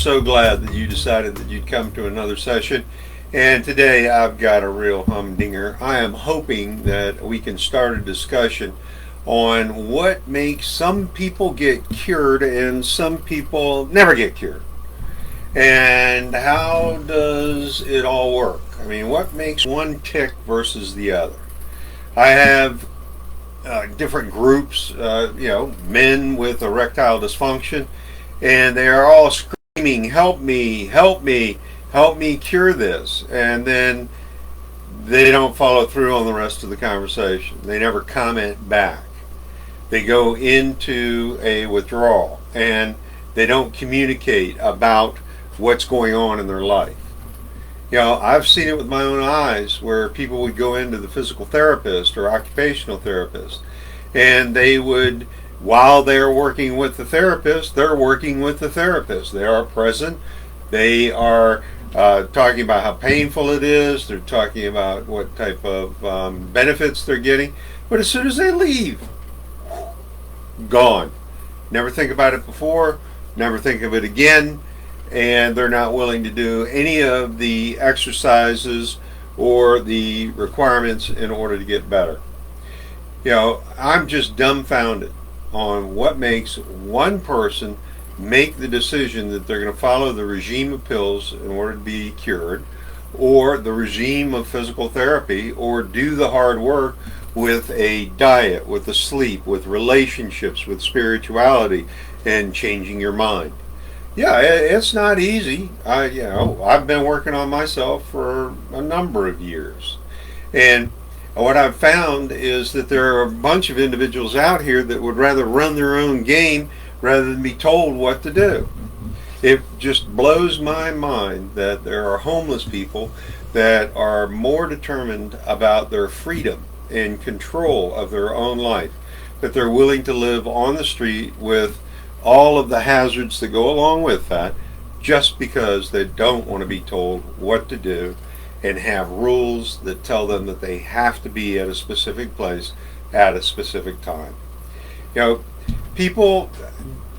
so glad that you decided that you'd come to another session. And today I've got a real humdinger. I am hoping that we can start a discussion on what makes some people get cured and some people never get cured. And how does it all work? I mean, what makes one tick versus the other? I have different groups, men with erectile dysfunction, and they are all screaming, "Help me, help me, help me cure this." And then they don't follow through on the rest of the conversation. They never comment back. They go into a withdrawal and they don't communicate about what's going on in their life. I've seen it with my own eyes where people would go into the physical therapist or occupational therapist, and they would, while they're working with the therapist, they're working with the therapist. They are present. They are talking about how painful it is. They're talking about what type of benefits they're getting. But as soon as they leave, gone. Never think about it before, never think of it again. And they're not willing to do any of the exercises or the requirements in order to get better. I'm just dumbfounded on what makes one person make the decision that they're going to follow the regime of pills in order to be cured, or the regime of physical therapy, or do the hard work with a diet, with a sleep, with relationships, with spirituality, and changing your mind. Yeah, it's not easy. I've been working on myself for a number of years. And what I've found is that there are a bunch of individuals out here that would rather run their own game rather than be told what to do. It just blows my mind that there are homeless people that are more determined about their freedom and control of their own life, that they're willing to live on the street with all of the hazards that go along with that, just because they don't want to be told what to do and have rules that tell them that they have to be at a specific place at a specific time.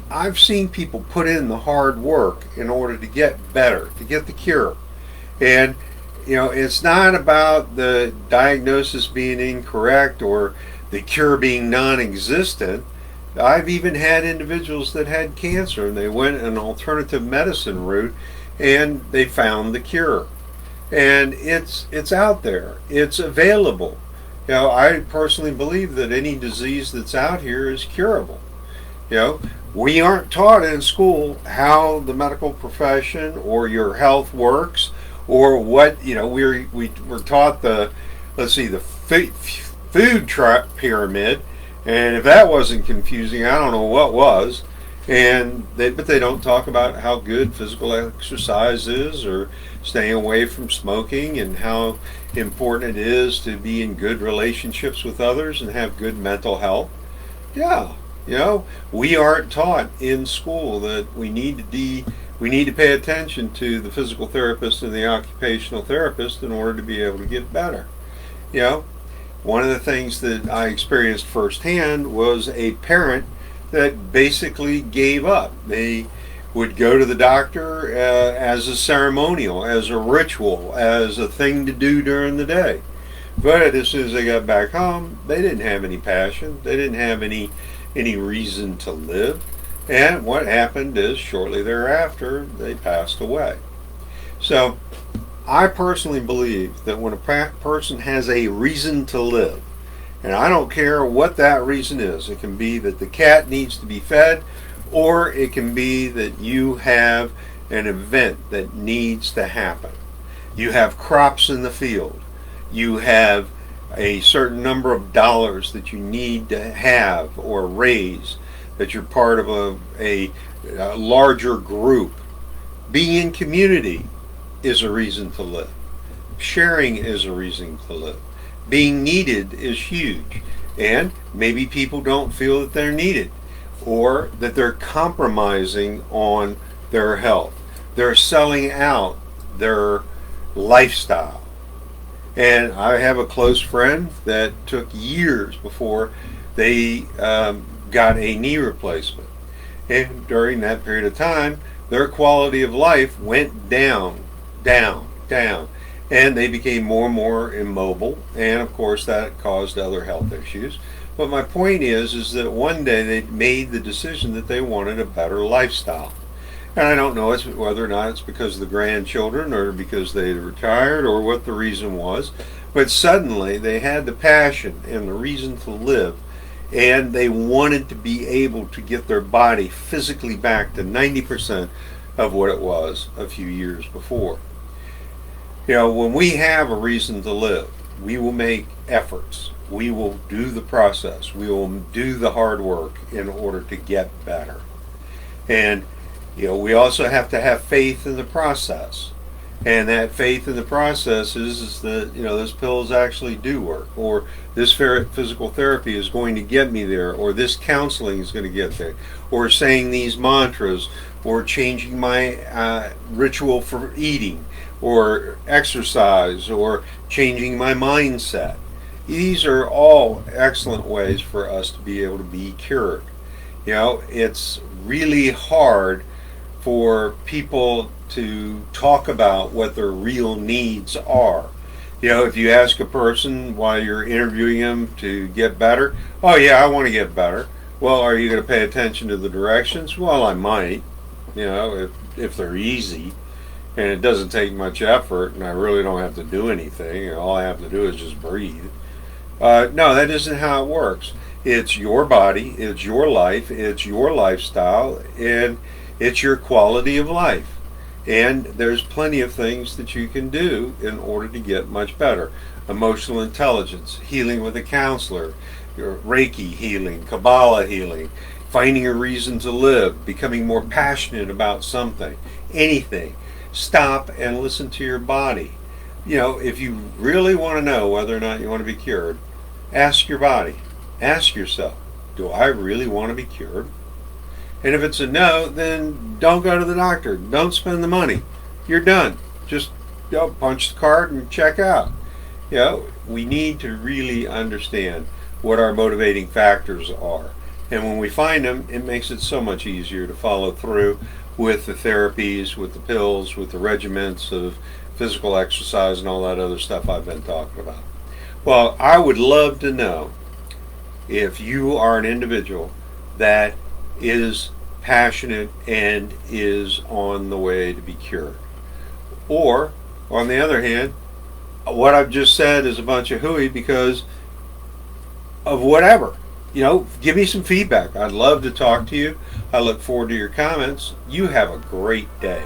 I've seen people put in the hard work in order to get better, to get the cure. And it's not about the diagnosis being incorrect or the cure being non-existent. I've even had individuals that had cancer and they went an alternative medicine route and they found the cure. And it's out there. It's available. I personally believe that any disease that's out here is curable. We aren't taught in school how the medical profession or your health works, or what, we're taught the food pyramid. And if that wasn't confusing, I don't know what was. But they don't talk about how good physical exercise is, or staying away from smoking, and how important it is to be in good relationships with others and have good mental health. Yeah, we aren't taught in school that we need to pay attention to the physical therapist and the occupational therapist in order to be able to get better. One of the things that I experienced firsthand was a parent that basically gave up. They would go to the doctor as a ceremonial, as a ritual, as a thing to do during the day. But as soon as they got back home, they didn't have any passion. They didn't have any reason to live. And what happened is, shortly thereafter, they passed away. So I personally believe that when a person has a reason to live, and I don't care what that reason is, it can be that the cat needs to be fed, or it can be that you have an event that needs to happen. You have crops in the field. You have a certain number of dollars that you need to have or raise, that you're part of a larger group. Being in community is a reason to live. Sharing is a reason to live. Being needed is huge. And maybe people don't feel that they're needed, or that they're compromising on their health. They're selling out their lifestyle. And I have a close friend that took years before they got a knee replacement. And during that period of time, their quality of life went down, down, down. And they became more and more immobile, and of course that caused other health issues. But my point is that one day they made the decision that they wanted a better lifestyle. And I don't know whether or not it's because of the grandchildren or because they retired or what the reason was, but suddenly they had the passion and the reason to live, and they wanted to be able to get their body physically back to 90% of what it was a few years before. You know, when we have a reason to live, we will make efforts. We will do the process. We will do the hard work in order to get better. And, you know, we also have to have faith in the process. And that faith in the process is that, you know, those pills actually do work, or this physical therapy is going to get me there, or this counseling is going to get there, or saying these mantras, or changing my ritual for eating, or exercise, or changing my mindset. These are all excellent ways for us to be able to be cured. You know, it's really hard for people to talk about what their real needs are. You know, if you ask a person while you're interviewing them to get better, oh yeah, I want to get better. Well, are you going to pay attention to the directions? Well, I might, you know, if they're easy and it doesn't take much effort and I really don't have to do anything, and all I have to do is just breathe. No, that isn't how it works. It's your body, it's your life, it's your lifestyle, and it's your quality of life. And there's plenty of things that you can do in order to get much better. Emotional intelligence, healing with a counselor, your Reiki healing, Kabbalah healing, finding a reason to live, becoming more passionate about something, anything. Stop and listen to your body. You know, if you really want to know whether or not you want to be cured, ask your body. Ask yourself, do I really want to be cured? And if it's a no, then don't go to the doctor. Don't spend the money. You're done. Just punch the card and check out. You know, we need to really understand what our motivating factors are. And when we find them, it makes it so much easier to follow through with the therapies, with the pills, with the regimens of physical exercise and all that other stuff I've been talking about. Well, I would love to know if you are an individual that is passionate and is on the way to be cured. Or, on the other hand, what I've just said is a bunch of hooey because of whatever. You know, give me some feedback. I'd love to talk to you. I look forward to your comments. You have a great day.